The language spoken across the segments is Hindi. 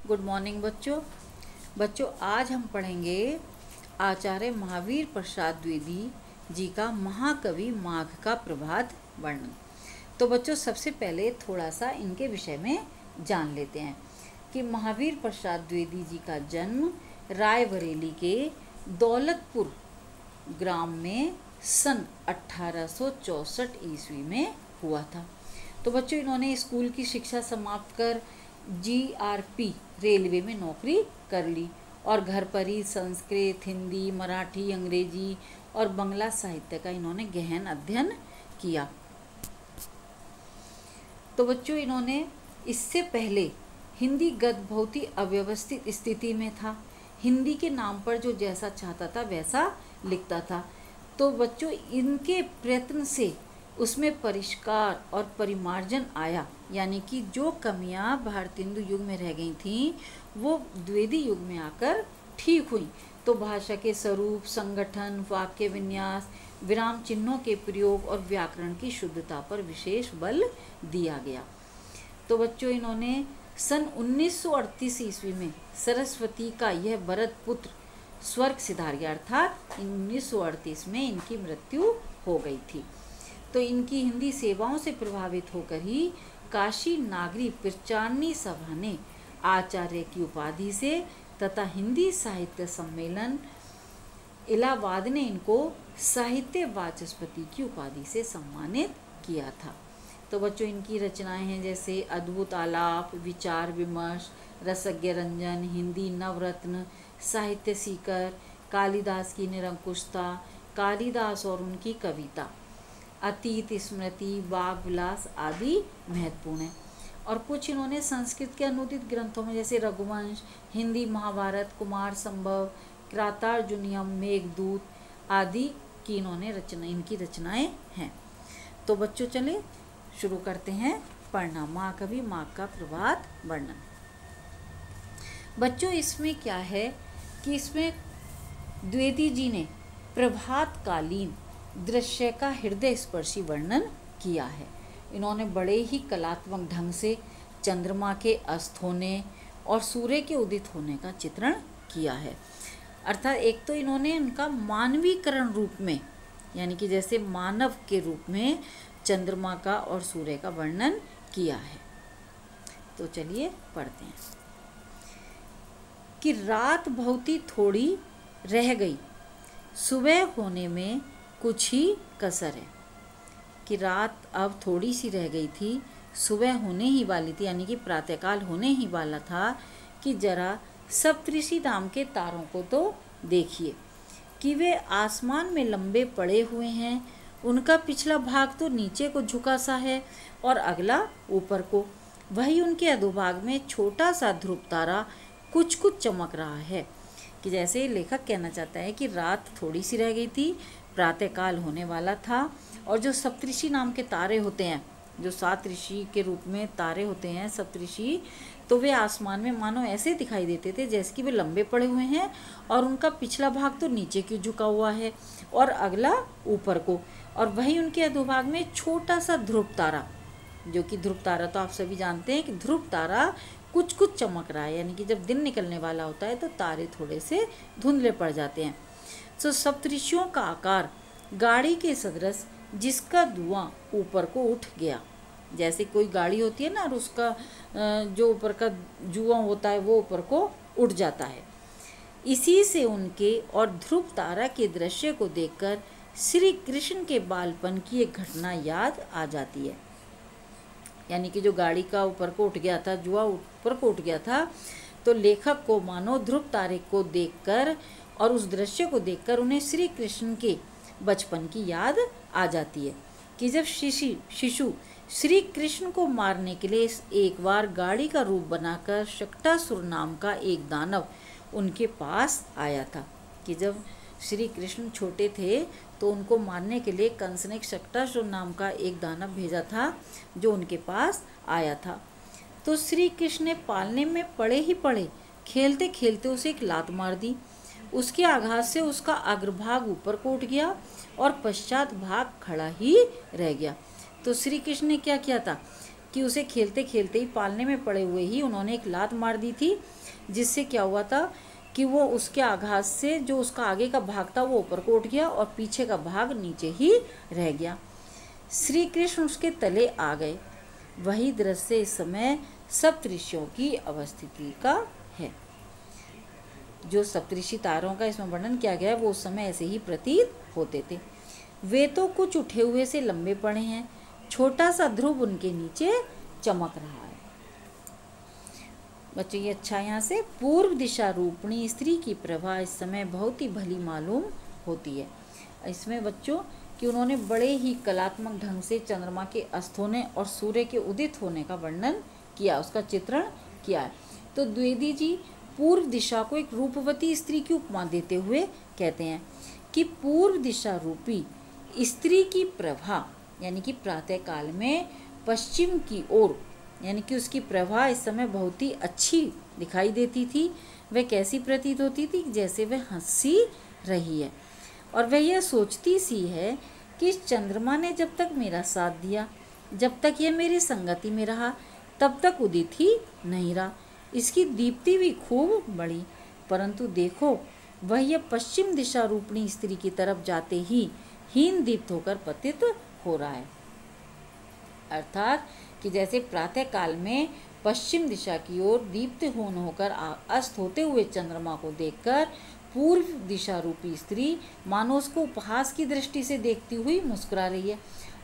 गुड मॉर्निंग बच्चों आज हम पढ़ेंगे आचार्य महावीर प्रसाद द्विवेदी जी का महाकवि माघ का प्रभात वर्णन। तो बच्चों सबसे पहले थोड़ा सा इनके विषय में जान लेते हैं कि महावीर प्रसाद द्विवेदी जी का जन्म रायबरेली के दौलतपुर ग्राम में सन 1864 ईस्वी में हुआ था। तो बच्चों इन्होंने स्कूल की शिक्षा समाप्त कर GRP रेलवे में नौकरी कर ली और घर पर ही संस्कृत, हिंदी, मराठी, अंग्रेजी और बंगला साहित्य का इन्होंने गहन अध्ययन किया। तो बच्चों इन्होंने इससे पहले हिंदी गद्य बहुत ही अव्यवस्थित स्थिति में था। हिंदी के नाम पर जो जैसा चाहता था वैसा लिखता था। तो बच्चों इनके प्रयत्न से उसमें परिष्कार और परिमार्जन आया, यानी कि जो कमियां भारतेंदु युग में रह गई थीं वो द्विवेदी युग में आकर ठीक हुई। तो भाषा के स्वरूप, संगठन, वाक्य विन्यास, विराम चिन्हों के प्रयोग और व्याकरण की शुद्धता पर विशेष बल दिया गया। तो बच्चों इन्होंने सन 1938 ईस्वी में सरस्वती का यह भरत पुत्र स्वर्ग सिधार गया, अर्थात 1938 में इनकी मृत्यु हो गई थी। तो इनकी हिंदी सेवाओं से प्रभावित होकर ही काशी नागरी प्रचारणी सभा ने आचार्य की उपाधि से तथा हिंदी साहित्य सम्मेलन इलाहाबाद ने इनको साहित्य वाचस्पति की उपाधि से सम्मानित किया था। तो बच्चों इनकी रचनाएं हैं जैसे अद्भुत आलाप, विचार विमर्श, रसज्ञ रंजन, हिंदी नवरत्न, साहित्य सीकर, कालिदास की निरंकुशता, कालिदास और उनकी कविता, अतीत स्मृति, बाग विलास आदि महत्वपूर्ण है। और कुछ इन्होंने संस्कृत के अनुदित ग्रंथों में जैसे रघुवंश, हिंदी महाभारत, कुमार संभव, क्रातार्जुनीयम, मेघदूत आदि की इनकी रचनाएं हैं। तो बच्चों चलिए शुरू करते हैं पढ़ना महाकवि माघ का प्रभात वर्णन। बच्चों इसमें क्या है कि इसमें द्विवेदी जी ने प्रभात कालीन दृश्य का हृदय स्पर्शी वर्णन किया है। इन्होंने बड़े ही कलात्मक ढंग से चंद्रमा के अस्त होने और सूर्य के उदित होने का चित्रण किया है। अर्थात एक तो इन्होंने उनका मानवीकरण रूप में, यानी कि जैसे मानव के रूप में चंद्रमा का और सूर्य का वर्णन किया है। तो चलिए पढ़ते हैं कि रात बहुत ही थोड़ी रह गई, सुबह होने में कुछ ही कसर है। कि रात अब थोड़ी सी रह गई थी, सुबह होने ही वाली थी, यानी कि प्रातःकाल होने ही वाला था कि जरा सप्तऋषि नाम के तारों को तो देखिए कि वे आसमान में लंबे पड़े हुए हैं। उनका पिछला भाग तो नीचे को झुका सा है और अगला ऊपर को। वही उनके अधोभाग में छोटा सा ध्रुव तारा कुछ कुछ चमक रहा है। कि जैसे लेखक कहना चाहता है कि रात थोड़ी सी रह गई थी, प्रातःकाल होने वाला था और जो सप्तऋषि नाम के तारे होते हैं, जो 7 ऋषि के रूप में तारे होते हैं सप्तऋषि, तो वे आसमान में मानो ऐसे दिखाई देते थे जैसे कि वे लंबे पड़े हुए हैं और उनका पिछला भाग तो नीचे की झुका हुआ है और अगला ऊपर को। और वही उनके अधोभाग में छोटा सा ध्रुव तारा, जो कि ध्रुव तारा तो आप सभी जानते हैं कि ध्रुव तारा कुछ कुछ चमक रहा है, यानी कि जब दिन निकलने वाला होता है तो तारे थोड़े से धुंधले पड़ जाते हैं। तो सप्तऋषियों का आकार गाड़ी के सदृश, जिसका धुआं ऊपर को उठ गया। जैसे कोई गाड़ी होती है ना और उसका जो ऊपर का धुआं होता है वो ऊपर को उठ जाता है। इसी से उनके और ध्रुव तारा के दृश्य को देखकर श्री कृष्ण के बालपन की एक घटना याद आ जाती है। यानी कि जो गाड़ी का ऊपर को उठ गया था, धुआं ऊपर को उठ गया था, तो लेखक को मानो ध्रुव तारे को देखकर और उस दृश्य को देखकर उन्हें श्री कृष्ण के बचपन की याद आ जाती है कि जब शिशु श्री कृष्ण को मारने के लिए एक बार गाड़ी का रूप बनाकर शक्टासुर नाम का एक दानव उनके पास आया था। कि जब श्री कृष्ण छोटे थे तो उनको मारने के लिए कंस ने शक्टासुर नाम का एक दानव भेजा था जो उनके पास आया था। तो श्री कृष्ण ने पालने में पड़े ही पड़े खेलते खेलते उसे एक लात मार दी। उसके आघात से उसका अग्रभाग ऊपर को उठ गया और पश्चात भाग खड़ा ही रह गया। तो श्री कृष्ण ने क्या किया था कि उसे खेलते खेलते ही पालने में पड़े हुए ही उन्होंने एक लात मार दी थी, जिससे क्या हुआ था कि वो उसके आघात से जो उसका आगे का भाग था वो ऊपर को उठ गया और पीछे का भाग नीचे ही रह गया। श्री कृष्ण उसके तले आ गए। वही दृश्य इस समय सप्तऋषियों की अवस्थिति का है। जो सप्तऋषि तारों का इसमें वर्णन किया गया है वो उस समय ऐसे ही प्रतीत होते थे। वे तो कुछ उठे हुए से लंबे पड़े हैं, छोटा सा ध्रुव उनके नीचे चमक रहा है। बच्चों ये अच्छा यहाँ से पूर्व दिशा रूपणी स्त्री की प्रभा इस समय बहुत ही भली मालूम होती है। इसमें बच्चों कि उन्होंने बड़े ही कलात्मक ढंग से चंद्रमा के अस्त होने और सूर्य के उदित होने का वर्णन किया, उसका चित्रण किया है। तो द्विवेदी जी पूर्व दिशा को एक रूपवती स्त्री की उपमा देते हुए कहते हैं कि पूर्व दिशा रूपी स्त्री की प्रभा यानी कि प्रातः काल में पश्चिम की ओर यानी कि उसकी प्रभा इस समय बहुत ही अच्छी दिखाई देती थी। वह कैसी प्रतीत होती थी? जैसे वह हंसी रही है और वह यह सोचती सी है कि इस चंद्रमा ने जब तक मेरा साथ दिया, जब तक यह मेरी संगति में रहा, तब तक उदित ही नहीं रहा। इसकी दीप्ति भी खूब बढ़ी, परंतु देखो वह यह पश्चिम दिशा रूपणी स्त्री की तरफ जाते ही हीन दीप्त होकर पतित हो रहा है। अर्थात कि जैसे प्रातः काल में पश्चिम दिशा की ओर दीप्त होकर अस्त होते हुए चंद्रमा को देखकर पूर्व दिशा रूपी स्त्री मानो उसको उपहास की दृष्टि से देखती हुई मुस्कुरा रही है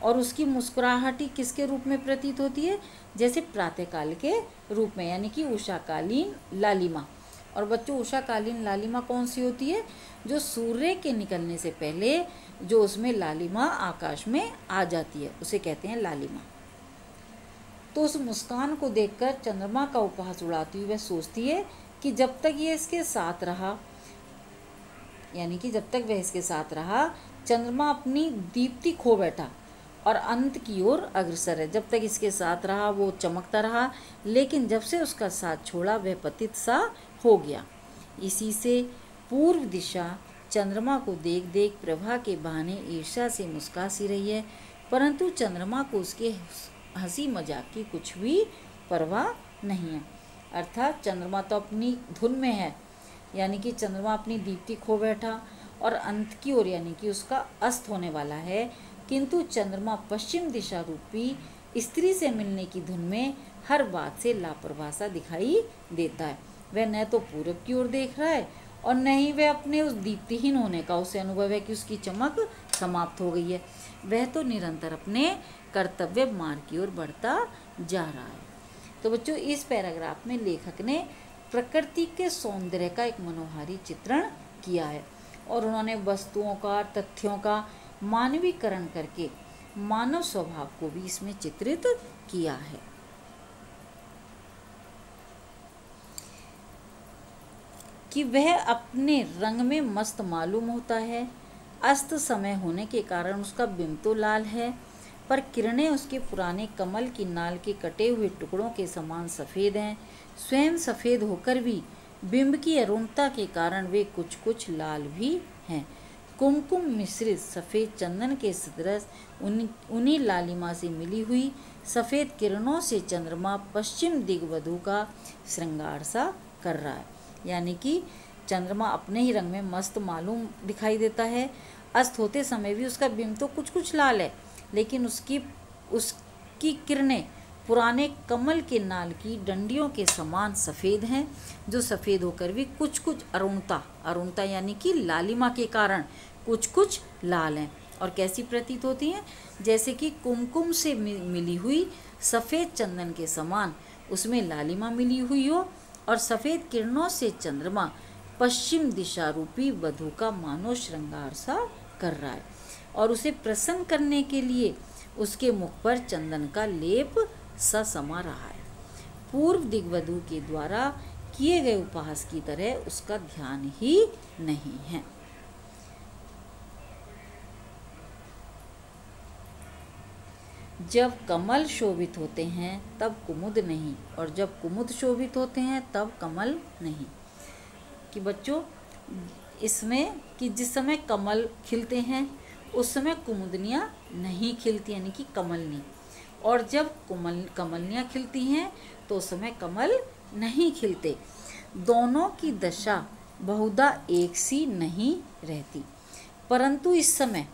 और उसकी मुस्कुराहट ही किसके रूप में प्रतीत होती है? जैसे प्रातःकाल के रूप में, यानी कि उषाकालीन लालिमा। और बच्चों उषाकालीन लालिमा कौन सी होती है? जो सूर्य के निकलने से पहले जो उसमें लालिमा आकाश में आ जाती है उसे कहते हैं लालिमा। तो उस मुस्कान को देखकर चंद्रमा का उपहास उड़ाती हुई वह सोचती है कि जब तक ये इसके साथ रहा, यानी कि जब तक वह इसके साथ रहा, चंद्रमा अपनी दीप्ति खो बैठा और अंत की ओर अग्रसर है। जब तक इसके साथ रहा वो चमकता रहा, लेकिन जब से उसका साथ छोड़ा वह पतित सा हो गया। इसी से पूर्व दिशा चंद्रमा को देख देख प्रभा के बहाने ईर्ष्या से मुस्कुरा सी रही है, परंतु चंद्रमा को उसके हंसी मजाक की कुछ भी परवाह नहीं है। अर्थात चंद्रमा तो अपनी धुन में है, यानी कि चंद्रमा अपनी दीप्ति खो बैठा और अंत की ओर यानी कि उसका अस्त होने वाला है, किंतु चंद्रमा पश्चिम दिशा रूपी स्त्री से मिलने की धुन में हर बात से लापरवाह सा दिखाई देता है। वह न तो पूरब की ओर देख रहा है और न ही वह अपने उस दीप्तिहीन होने का उसे अनुभव है कि उसकी चमक समाप्त हो गई है। वह तो निरंतर अपने कर्तव्य मार्ग की ओर बढ़ता जा रहा है। तो बच्चों इस पैराग्राफ में लेखक ने प्रकृति के सौंदर्य का एक मनोहारी चित्रण किया है और उन्होंने वस्तुओं का, तथ्यों का मानवीकरण करके मानव स्वभाव को भी इसमें चित्रित किया है। कि वह अपने रंग में मस्त मालूम होता है। अस्त समय होने के कारण उसका बिंब तो लाल है, पर किरणें उसके पुराने कमल की नाल के कटे हुए टुकड़ों के समान सफ़ेद हैं। स्वयं सफ़ेद होकर भी बिंब की अरुणता के कारण वे कुछ कुछ लाल भी हैं। कुमकुम मिश्रित सफ़ेद चंदन के सदृश उन्हीं लालिमा से मिली हुई सफ़ेद किरणों से चंद्रमा पश्चिम दिग्वधु का श्रृंगार सा कर रहा है। यानी कि चंद्रमा अपने ही रंग में मस्त मालूम दिखाई देता है। अस्त होते समय भी उसका बिंब तो कुछ कुछ लाल है, लेकिन उसकी किरणें पुराने कमल के नाल की डंडियों के समान सफ़ेद हैं, जो सफ़ेद होकर भी कुछ कुछ अरुणता यानी कि लालिमा के कारण कुछ कुछ लाल हैं। और कैसी प्रतीत होती हैं? जैसे कि कुमकुम से मिली हुई सफ़ेद चंदन के समान उसमें लालिमा मिली हुई हो और सफ़ेद किरणों से चंद्रमा पश्चिम दिशा रूपी वधु का मानो श्रृंगार सा कर रहा है और उसे प्रसन्न करने के लिए उसके मुख पर चंदन का लेप सा समा रहा है। पूर्व दिग्वधु के द्वारा किए गए उपहास की तरह उसका ध्यान ही नहीं है। जब कमल शोभित होते हैं तब कुमुद नहीं, और जब कुमुद शोभित होते हैं तब कमल नहीं। कि बच्चों इसमें कि जिस समय कमल खिलते हैं उस समय कुमुदनियाँ नहीं खिलती, यानी कि कमल नहीं, और जब कमलियाँ खिलती हैं तो उस समय कमल नहीं खिलते। दोनों की दशा बहुधा एक सी नहीं रहती, परंतु इस समय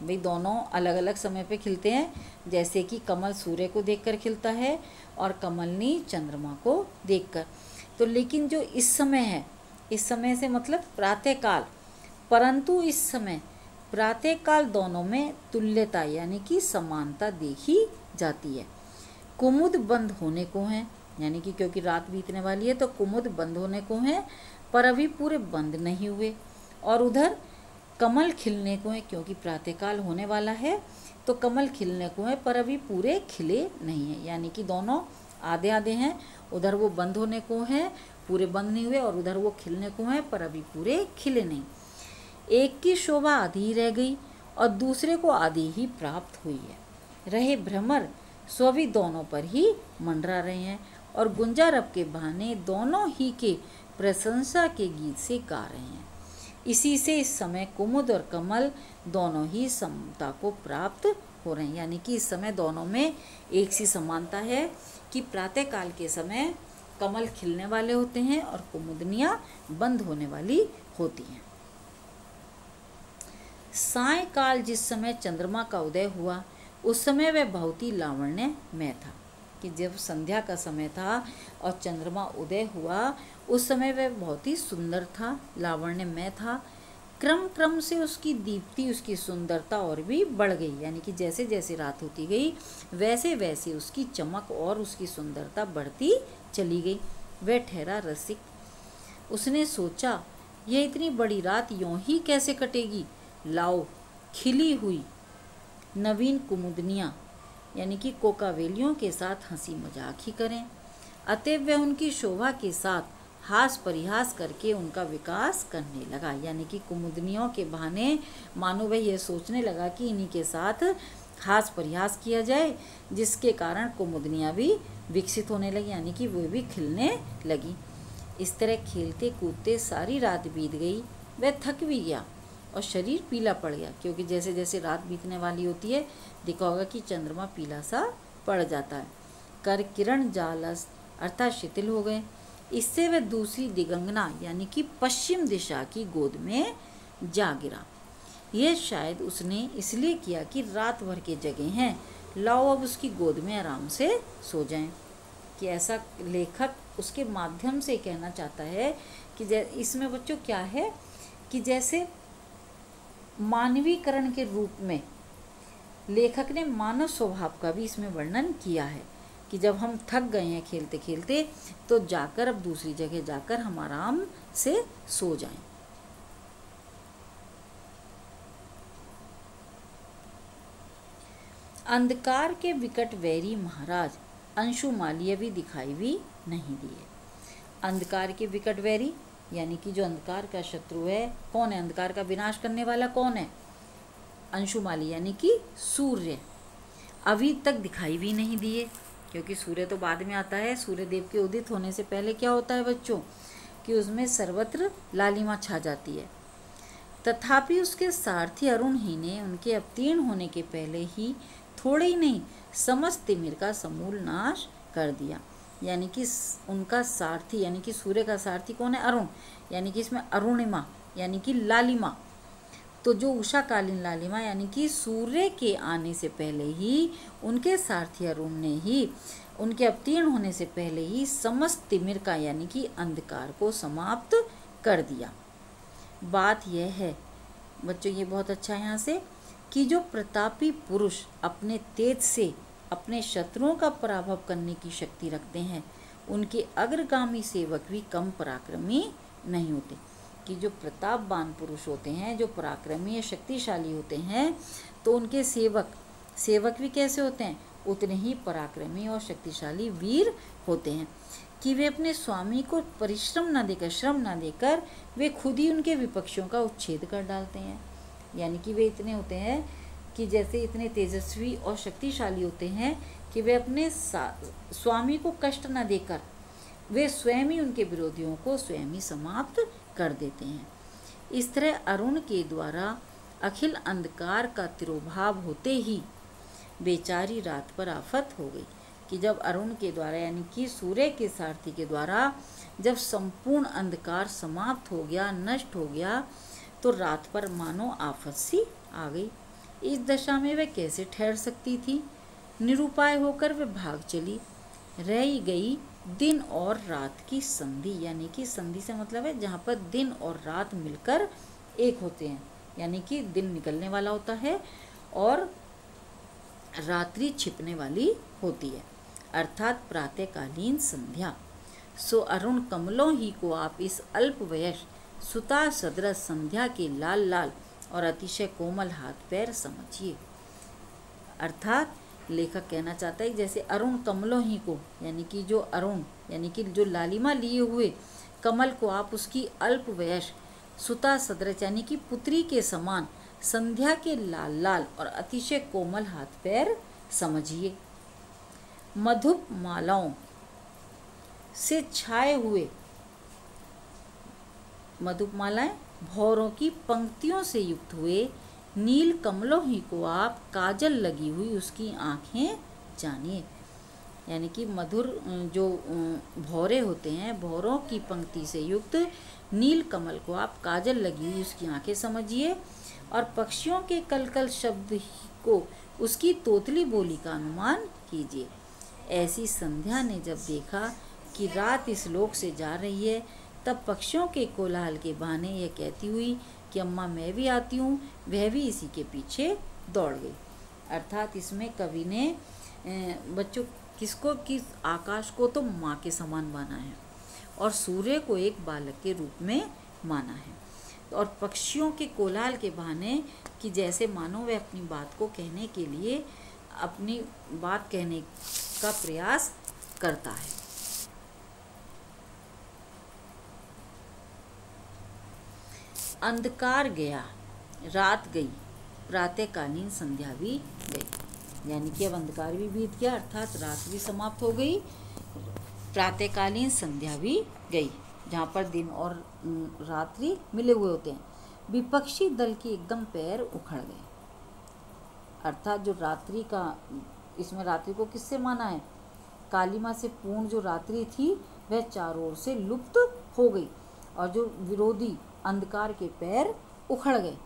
भाई दोनों अलग अलग समय पे खिलते हैं। जैसे कि कमल सूर्य को देखकर खिलता है और कमलनी चंद्रमा को देखकर। तो लेकिन जो इस समय है, इस समय से मतलब प्रातःकाल, परंतु इस समय प्रातःकाल दोनों में तुल्यता यानी कि समानता देखी जाती है। कुमुद बंद होने को है, यानी कि क्योंकि रात बीतने वाली है तो कुमुद बंद होने को है, पर अभी पूरे बंद नहीं हुए। और उधर कमल खिलने को है, क्योंकि प्रातःकाल होने वाला है तो कमल खिलने को है, पर अभी पूरे खिले नहीं है, यानी कि दोनों आधे आधे हैं। उधर वो बंद होने को है, पूरे बंद नहीं हुए, और उधर वो खिलने को है, पर अभी पूरे खिले नहीं। एक की शोभा आधी रह गई और दूसरे को आधी ही प्राप्त हुई है। रहे भ्रमर, सो भी दोनों पर ही मंडरा रहे हैं और गुंजारव के बहाने दोनों ही के प्रशंसा के गीत से गा रहे हैं। इसी से इस समय कुमुद और कमल दोनों ही समता को प्राप्त हो रहे हैं, यानी कि इस समय दोनों में एक सी समानता है कि प्रातःकाल के समय कमल खिलने वाले होते हैं और कुमुदनियाँ बंद होने वाली होती हैं। सायंकाल जिस समय चंद्रमा का उदय हुआ उस समय वह बहुत ही लावण्यमय था, कि जब संध्या का समय था और चंद्रमा उदय हुआ उस समय वह बहुत ही सुंदर था, लावण्यमय था। क्रम क्रम से उसकी दीप्ति, उसकी सुंदरता और भी बढ़ गई, यानी कि जैसे जैसे रात होती गई वैसे वैसे उसकी चमक और उसकी सुंदरता बढ़ती चली गई। वह ठहरा रसिक, उसने सोचा यह इतनी बड़ी रात यूं ही कैसे कटेगी। लाओ खिली हुई नवीन कुमुदनियाँ यानी कि कोकावेलियों के साथ हंसी मजाक ही करें। अतएव वह उनकी शोभा के साथ हास परिहास करके उनका विकास करने लगा, यानी कि कुमुदनियों के बहाने मानो वह यह सोचने लगा कि इन्हीं के साथ हास परिहास किया जाए, जिसके कारण कुमुदनियाँ भी विकसित होने लगी, यानी कि वो भी खिलने लगी। इस तरह खेलते कूदते सारी रात बीत गई। वह थक भी गया और शरीर पीला पड़ गया, क्योंकि जैसे जैसे रात बीतने वाली होती है देखा होगा कि चंद्रमा पीला सा पड़ जाता है। कर किरण जालस अर्थात शिथिल हो गए। इससे वह दूसरी दिगंगना यानी कि पश्चिम दिशा की गोद में जा गिरा। यह शायद उसने इसलिए किया कि रात भर के जगह हैं, लाओ अब उसकी गोद में आराम से सो जाएं। कि ऐसा लेखक उसके माध्यम से कहना चाहता है कि इसमें बच्चों क्या है कि जैसे मानवीकरण के रूप में लेखक ने मानव स्वभाव का भी इसमें वर्णन किया है कि जब हम थक गए हैं खेलते खेलते तो जाकर अब दूसरी जगह जाकर हम आराम से सो जाएं। अंधकार के विकट वैरी महाराज अंशुमालीय भी दिखाई भी नहीं दिए। अंधकार के विकट वैरी यानी कि जो अंधकार का शत्रु है, कौन है? अंधकार का विनाश करने वाला कौन है? अंशुमाली यानी कि सूर्य अभी तक दिखाई भी नहीं दिए, क्योंकि सूर्य तो बाद में आता है। सूर्य देव के उदित होने से पहले क्या होता है बच्चों कि उसमें सर्वत्र लालिमा छा जाती है। तथापि उसके सारथी अरुण ही ने उनके अवतीर्ण होने के पहले ही थोड़े ही नहीं समस्त तिमिर का समूल नाश कर दिया। यानी कि उनका सारथी यानी कि सूर्य का सारथी कौन है? अरुण। यानी कि इसमें अरुणिमा यानी कि लालिमा, तो जो उषाकालीन लालिमा यानी कि सूर्य के आने से पहले ही उनके सारथी अरुण ने ही उनके अवतीर्ण होने से पहले ही समस्त तिमिर का यानी कि अंधकार को समाप्त कर दिया। बात यह है बच्चों, ये बहुत अच्छा है यहाँ से, कि जो प्रतापी पुरुष अपने तेज से अपने शत्रुओं का पराभव करने की शक्ति रखते हैं उनके अग्रगामी सेवक भी कम पराक्रमी नहीं होते। कि जो प्रतापवान पुरुष होते हैं, जो पराक्रमी या शक्तिशाली होते हैं, तो उनके सेवक भी कैसे होते हैं? उतने ही पराक्रमी और शक्तिशाली वीर होते हैं। कि वे अपने स्वामी को परिश्रम न देकर, श्रम न देकर वे खुद ही उनके विपक्षियों का उच्छेद कर डालते हैं। यानी कि वे इतने होते हैं कि जैसे इतने तेजस्वी और शक्तिशाली होते हैं कि वे अपने स्वामी को कष्ट न देकर वे स्वयं ही उनके विरोधियों को स्वयं ही समाप्त कर देते हैं। इस तरह अरुण के द्वारा अखिल अंधकार का तिरोभाव होते ही बेचारी रात पर आफत हो गई। कि जब अरुण के द्वारा यानी कि सूर्य के सारथी के द्वारा जब संपूर्ण अंधकार समाप्त हो गया, नष्ट हो गया, तो रात पर मानो आफत सी आ गई। इस दशा में वह कैसे ठहर सकती थी। निरुपाय होकर वह भाग चली। रह गई दिन और रात की संधि, यानी कि संधि से मतलब है जहाँ पर दिन और रात मिलकर एक होते हैं, यानी कि दिन निकलने वाला होता है और रात्रि छिपने वाली होती है, अर्थात प्रातःकालीन संध्या। सो अरुण कमलों ही को आप इस अल्पवयस सुता सदृश संध्या के लाल लाल और अतिशय कोमल हाथ पैर समझिए। अर्थात लेखक कहना चाहता है जैसे अरुण कमलों ही को, यानी कि जो अरुण यानी कि जो लालिमा लिए हुए कमल को आप उसकी अल्पवयस सुता सदृश यानी कि पुत्री के समान संध्या के लाल लाल और अतिशय कोमल हाथ पैर समझिए। मधुप मालाओं से छाए हुए, मधुप मालाएं भौरों की पंक्तियों से युक्त हुए नील कमलों ही को आप काजल लगी हुई उसकी आंखें जानिए। यानी कि मधुर जो भौरे होते हैं, भौरों की पंक्ति से युक्त नील कमल को आप काजल लगी हुई उसकी आंखें समझिए। और पक्षियों के कलकल शब्द को उसकी तोतली बोली का अनुमान कीजिए। ऐसी संध्या ने जब देखा कि रात इस लोक से जा रही है, तब पक्षियों के कोलाहल के बहाने यह कहती हुई कि अम्मा मैं भी आती हूँ, वह भी इसी के पीछे दौड़ गई। अर्थात इसमें कवि ने बच्चों किसको कि आकाश को तो माँ के समान माना है और सूर्य को एक बालक के रूप में माना है, और पक्षियों के कोलाहल के बहाने कि जैसे मानो वह अपनी बात को कहने के लिए अपनी बात कहने का प्रयास करता है। अंधकार गया, रात गई, प्रातःकालीन संध्या भी गई। यानी कि अब अंधकार भी बीत गया, अर्थात रात भी समाप्त हो गई, प्रातःकालीन संध्या भी गई, जहाँ पर दिन और रात्रि मिले हुए होते हैं। विपक्षी दल के एकदम पैर उखड़ गए। अर्थात जो रात्रि का, इसमें रात्रि को किससे माना है, कालिमा से पूर्ण जो रात्रि थी वह चारों ओर से लुप्त हो गई और जो विरोधी अंधकार के पैर उखड़ गए।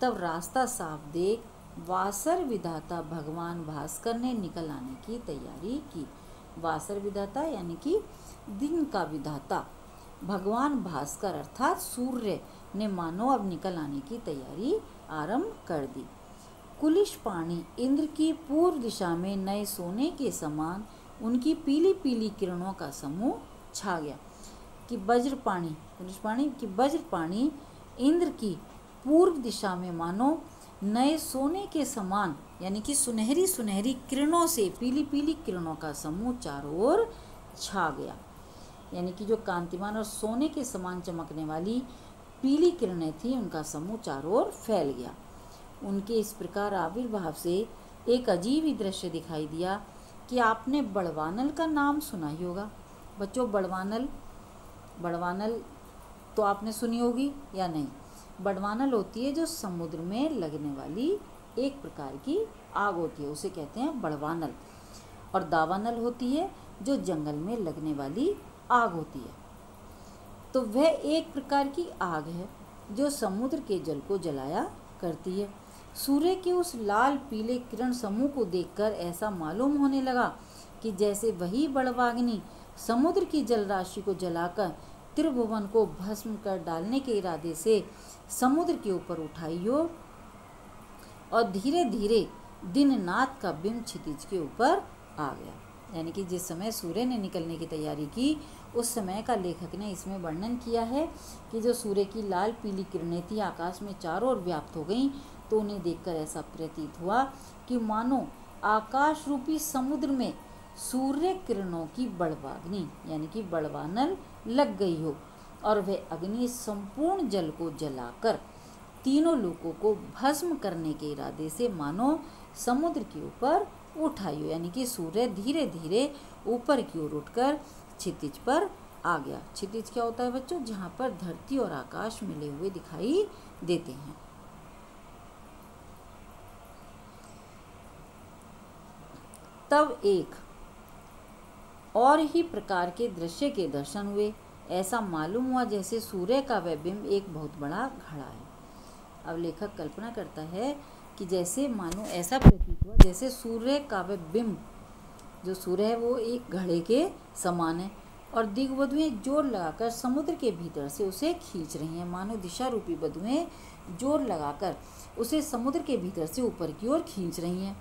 तब रास्ता साफ देख वासर विधाता भगवान भास्कर ने निकल आने की तैयारी की। वासर विधाता यानी कि दिन का विधाता भगवान भास्कर अर्थात सूर्य ने मानो अब निकल आने की तैयारी आरंभ कर दी। कुलिश पाणी इंद्र की पूर्व दिशा में नए सोने के समान उनकी पीली पीली किरणों का समूह छा गया। कि वज्रपाणी, कुलिश पाणी कि वज्रपाणी इंद्र की पूर्व दिशा में मानो नए सोने के समान यानी कि सुनहरी सुनहरी किरणों से पीली पीली किरणों का समूह चारों ओर छा गया। यानी कि जो कांतिमान और सोने के समान चमकने वाली पीली किरणें थी उनका समूह चारों ओर फैल गया। उनके इस प्रकार आविर्भाव से एक अजीब ही दृश्य दिखाई दिया कि आपने बड़वानल का नाम सुना ही होगा। बच्चों बड़वानल, बड़वानल तो आपने सुनी होगी या नहीं। बड़वानल होती है जो समुद्र में लगने वाली एक प्रकार की आग होती है, उसे कहते हैं बड़वानल। और दावानल होती है जो जंगल में लगने वाली आग होती है। तो वह एक प्रकार की आग है जो समुद्र के जल को जलाया करती है। सूर्य के उस लाल पीले किरण समूह को देखकर ऐसा मालूम होने लगा कि जैसे वही बड़वाग्नि समुद्र की जलराशि को जलाकर त्रिभुवन को भस्म कर डालने के इरादे से समुद्र के ऊपर उठाई हो और धीरे धीरे दिननाथ का बिंब क्षितिज के ऊपर आ गया। यानी कि जिस समय सूर्य ने निकलने की तैयारी की उस समय का लेखक ने इसमें वर्णन किया है कि जो सूर्य की लाल पीली किरणें थी आकाश में चारों ओर व्याप्त हो गईं, तो उन्हें देखकर ऐसा प्रतीत हुआ कि मानो आकाश रूपी समुद्र में सूर्य किरणों की बड़वाग्नि यानी कि बड़वानल लग गई हो और वह अग्नि संपूर्ण जल को जलाकर तीनों लोगों को भस्म करने के इरादे से मानो समुद्र के ऊपर उठाई हो। यानी कि सूर्य धीरे धीरे ऊपर की ओर उठकर क्षितिज पर आ गया। क्षितिज क्या होता है बच्चों, जहाँ पर धरती और आकाश मिले हुए दिखाई देते हैं। तब एक और ही प्रकार के दृश्य के दर्शन हुए। ऐसा मालूम हुआ जैसे सूर्य का वह बिंब एक बहुत बड़ा घड़ा है। अब लेखक कल्पना करता है कि जैसे मानो ऐसा प्रतीत हुआ जैसे सूर्य का वह बिंब, जो सूर्य है वो एक घड़े के समान है और दिग्वधुएं जोर लगाकर समुद्र के भीतर से उसे खींच रही हैं। मानो दिशा रूपी वधुएं जोर लगाकर उसे समुद्र के भीतर से ऊपर की ओर खींच रही हैं।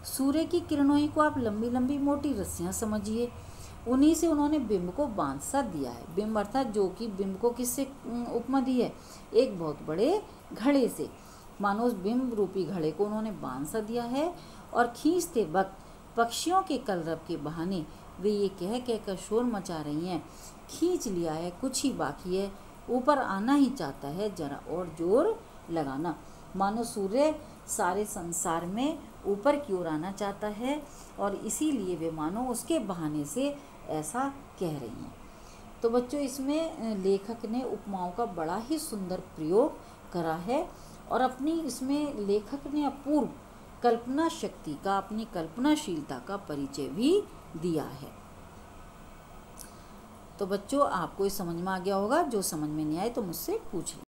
सूर्य की किरणों ही को आप लंबी लंबी मोटी रस्सियां समझिए, उन्हीं से उन्होंने बिंब को बांध सा दिया है। बिंब अर्थात जो कि बिंब को किससे उपमा दी है, एक बहुत बड़े घड़े से। मानो उस बिंब रूपी घड़े को उन्होंने बांध सा दिया है और खींचते वक्त पक्षियों के कलरव के बहाने वे ये कह कर शोर मचा रही हैं, खींच लिया है, कुछ ही बाकी है, ऊपर आना ही चाहता है, जरा और जोर लगाना। मानो सूर्य सारे संसार में ऊपर की ओर आना चाहता है और इसीलिए वे मानो उसके बहाने से ऐसा कह रही हैं। तो बच्चों, इसमें लेखक ने उपमाओं का बड़ा ही सुंदर प्रयोग करा है और अपनी इसमें लेखक ने अपूर्व कल्पना शक्ति का, अपनी कल्पनाशीलता का परिचय भी दिया है। तो बच्चों, आपको ये समझ में आ गया होगा। जो समझ में नहीं आए तो मुझसे पूछ लें।